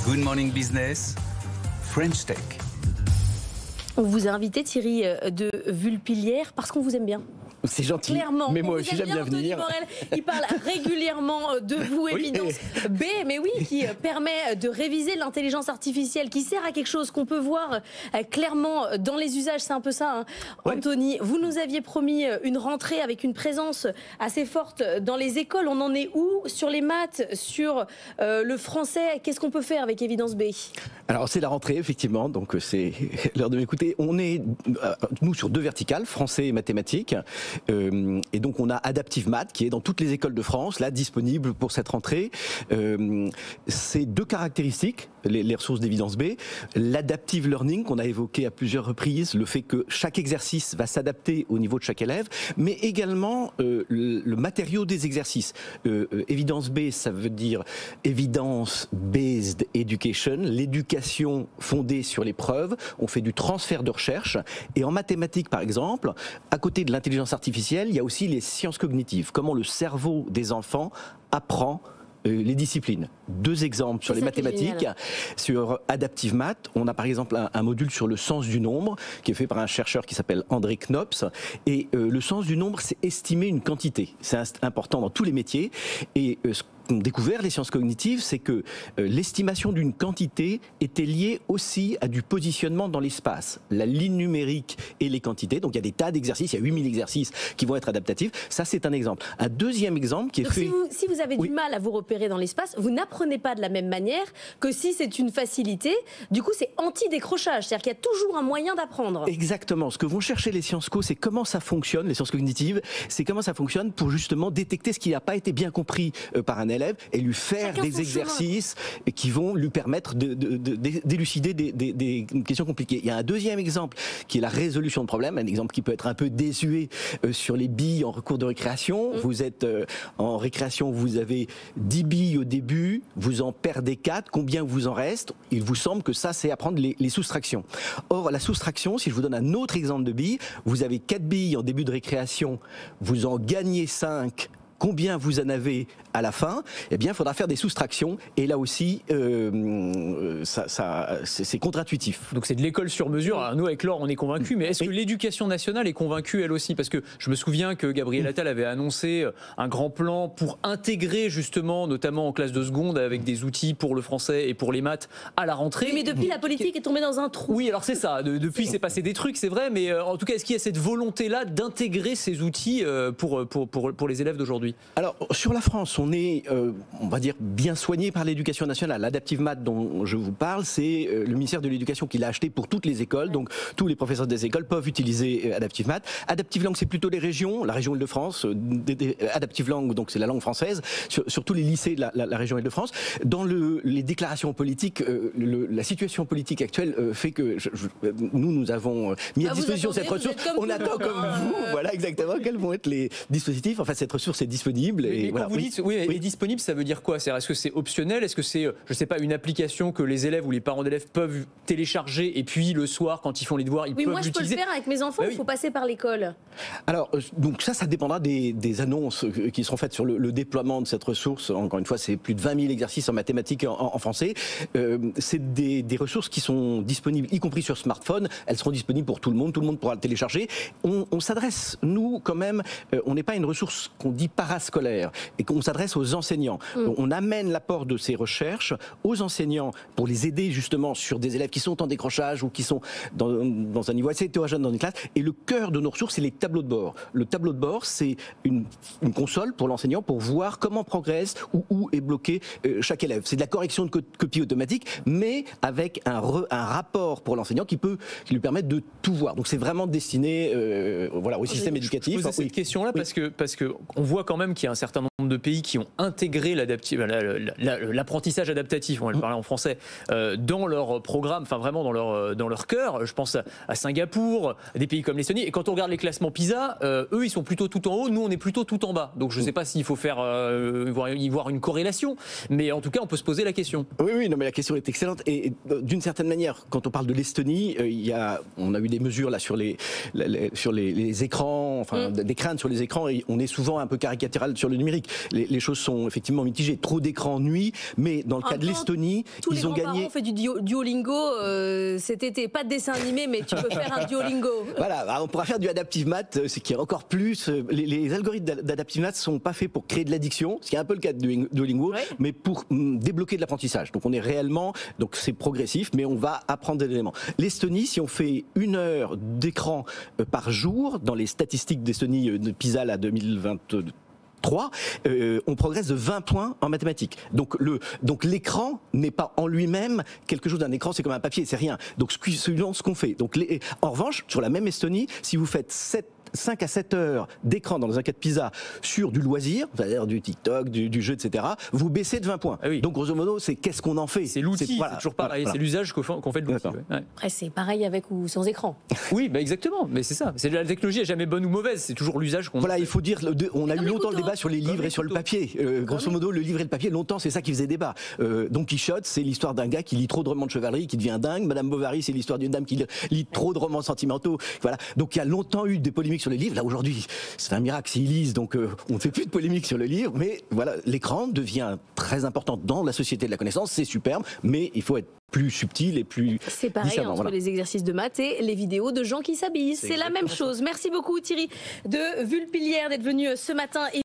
Good Morning Business, French Tech. On vous a invité, Thierry de Vulpilière, parce qu'on vous aime bien. C'est gentil, clairement, mais moi aussi j'aime bien venir. Morel, il parle régulièrement de vous, Évidence B, mais oui, qui permet de réviser l'intelligence artificielle, qui sert à quelque chose qu'on peut voir clairement dans les usages, c'est un peu ça, hein. Ouais. Anthony, vous nous aviez promis une rentrée avec une présence assez forte dans les écoles. On en est où sur les maths, sur le français? Qu'est-ce qu'on peut faire avec Évidence B? Alors c'est la rentrée, effectivement, donc c'est l'heure de m'écouter. On est, nous, sur deux verticales, français et mathématiques. Et donc on a Adaptive Math qui est dans toutes les écoles de France, là disponible pour cette rentrée. C'est deux caractéristiques, les ressources d'Évidence B. L'adaptive learning qu'on a évoqué à plusieurs reprises, le fait que chaque exercice va s'adapter au niveau de chaque élève, mais également le matériau des exercices. Évidence B, ça veut dire Evidence Based Education, l'éducation fondée sur les preuves. On fait du transfert de recherche. Et en mathématiques, par exemple, à côté de l'intelligence artificielle, il y a aussi les sciences cognitives. Comment le cerveau des enfants apprend les disciplines. Deux exemples sur les mathématiques. Sur Adaptive Math, on a par exemple un module sur le sens du nombre qui est fait par un chercheur qui s'appelle André Knops. Et le sens du nombre, c'est estimer une quantité. C'est important dans tous les métiers. Et ce qu'ont découvert les sciences cognitives, c'est que l'estimation d'une quantité était liée aussi à du positionnement dans l'espace. La ligne numérique et les quantités. Donc il y a des tas d'exercices, il y a 8000 exercices qui vont être adaptatifs. Ça, c'est un exemple. Un deuxième exemple qui est fait... Si vous avez du mal à vous repérer dans l'espace, vous n'apprenez pas de la même manière que si c'est une facilité. Du coup, c'est anti-décrochage. C'est-à-dire qu'il y a toujours un moyen d'apprendre. Exactement. Ce que vont chercher les sciences co, c'est comment ça fonctionne, les sciences cognitives, c'est comment ça fonctionne pour justement détecter ce qui n'a pas été bien compris par un élève et lui faire des exercices qui vont lui permettre d'élucider des questions compliquées. Il y a un deuxième exemple qui est la résolution de problèmes, un exemple qui peut être un peu désuet sur les billes en cours de récréation. Vous êtes en récréation, vous avez 10 billes au début, vous en perdez 4, combien vous en reste? Il vous semble que ça, c'est apprendre les soustractions. Or, la soustraction, si je vous donne un autre exemple de billes, vous avez 4 billes en début de récréation, vous en gagnez 5, combien vous en avez à la fin? Eh bien, il faudra faire des soustractions. Et là aussi, c'est contre-intuitif. Donc c'est de l'école sur mesure. Alors, nous, avec Laure, on est convaincus. Mais est-ce que l'éducation nationale est convaincue, elle aussi? Parce que je me souviens que Gabriel Attal avait annoncé un grand plan pour intégrer justement, notamment en classe de seconde, avec des outils pour le français et pour les maths à la rentrée. Oui, mais depuis, la politique est tombée dans un trou. Oui, alors c'est ça. Depuis, c'est passé des trucs, c'est vrai. Mais en tout cas, est-ce qu'il y a cette volonté-là d'intégrer ces outils pour les élèves d'aujourd'hui? Alors, sur la France, on est, on va dire, bien soigné par l'éducation nationale. L'Adaptive Math dont je vous parle, c'est le ministère de l'Éducation qui l'a acheté pour toutes les écoles. Donc, tous les professeurs des écoles peuvent utiliser Adaptive Math. Adaptive Langue, c'est plutôt les régions, la région Île-de-France. Adaptive Langue, donc c'est la langue française, sur tous les lycées de la région Île-de-France. Dans les déclarations politiques, la situation politique actuelle fait que nous avons mis à disposition cette ressource. On attend comme vous, voilà exactement quels vont être les dispositifs. Enfin, cette ressource est disponible. Mais quand vous dites est disponible, ça veut dire quoi? Est-ce que c'est optionnel? Est-ce que c'est, je sais pas, une application que les élèves ou les parents d'élèves peuvent télécharger et puis le soir, quand ils font les devoirs, ils peuvent l'utiliser? Oui, moi je peux le faire avec mes enfants, il faut passer par l'école. Alors, donc ça dépendra des annonces qui seront faites sur le déploiement de cette ressource. Encore une fois, c'est plus de 20 000 exercices en mathématiques et en français. C'est des ressources qui sont disponibles, y compris sur smartphone. Elles seront disponibles pour tout le monde pourra le télécharger. On s'adresse, nous, quand même, on n'est pas une ressource qu'on dit parascolaire et qu'on s'adresse aux enseignants. On amène l'apport de ces recherches aux enseignants pour les aider justement sur des élèves qui sont en décrochage ou qui sont dans un niveau assez hétérogène dans une classe. Et le cœur de nos ressources, c'est les tableaux de bord. Le tableau de bord, c'est une console pour l'enseignant pour voir comment progresse ou où est bloqué chaque élève. C'est de la correction de copie automatique, mais avec un rapport pour l'enseignant qui lui permet de tout voir. Donc c'est vraiment destiné au système éducatif. Je pose cette question-là parce que on voit quand même qu'il y a un certain nombre de pays qui ont intégré l'apprentissage adaptatif, on va le parler en français, dans leur programme, enfin vraiment dans leur cœur. Je pense à Singapour, des pays comme l'Estonie. Et quand on regarde les classements PISA, eux, ils sont plutôt tout en haut, nous, on est plutôt tout en bas. Donc je ne sais pas s'il faut y voir une corrélation, mais en tout cas, on peut se poser la question. Oui, non, mais la question est excellente. Et d'une certaine manière, quand on parle de l'Estonie, on a eu des mesures là sur les écrans, enfin des craintes sur les écrans, et on est souvent un peu caricatural sur le numérique. les choses sont effectivement mitigées. Trop d'écran nuit, mais dans le cas de l'Estonie, ils ont gagné. On fait du Duolingo cet été, pas de dessin animé, mais tu peux faire un Duolingo. Voilà, on pourra faire du Adaptive Math, ce qui est encore plus. Les algorithmes d'Adaptive Math sont pas faits pour créer de l'addiction, ce qui est un peu le cas de Duolingo, mais pour débloquer de l'apprentissage. Donc on est réellement, donc c'est progressif, mais on va apprendre des éléments. L'Estonie, si on fait 1 heure d'écran par jour, dans les statistiques d'Estonie de PISA là 2023, on progresse de 20 points en mathématiques. Donc l'écran n'est pas en lui-même quelque chose d'un écran, c'est comme un papier, c'est rien. Donc selon ce qu'on fait. Donc en revanche, sur la même Estonie, si vous faites 5 à 7 heures d'écran dans un cas de PISA sur du loisir, c'est-à-dire du TikTok, du jeu, etc., vous baissez de 20 points. Ah oui. Donc grosso modo, c'est qu'est-ce qu'on en fait. C'est l'outil, c'est toujours pareil, c'est l'usage qu'on fait de l'outil. Ouais. Après, c'est pareil avec ou sans écran. Oui, exactement, mais c'est ça. La technologie n'est jamais bonne ou mauvaise, c'est toujours l'usage qu'on Voilà, fait. il faut dire, on a eu longtemps le débat sur les livres et sur le papier. Grosso modo, le livre et le papier, longtemps, c'est ça qui faisait débat. Don Quichotte, c'est l'histoire d'un gars qui lit trop de romans de chevalerie, qui devient dingue. Madame Bovary, c'est l'histoire d'une dame qui lit trop de romans sentimentaux. Voilà. Donc il y a longtemps eu des polémiques sur les livres. Là, aujourd'hui, c'est un miracle s'ils lisent, donc on ne fait plus de polémique sur le livre, mais voilà, l'écran devient très important dans la société de la connaissance, c'est superbe, mais il faut être plus subtil et plus c'est pareil différent, entre les exercices de maths et les vidéos de gens qui s'habillent, c'est la même chose. Merci beaucoup Thierry de Vulpilière d'être venu ce matin.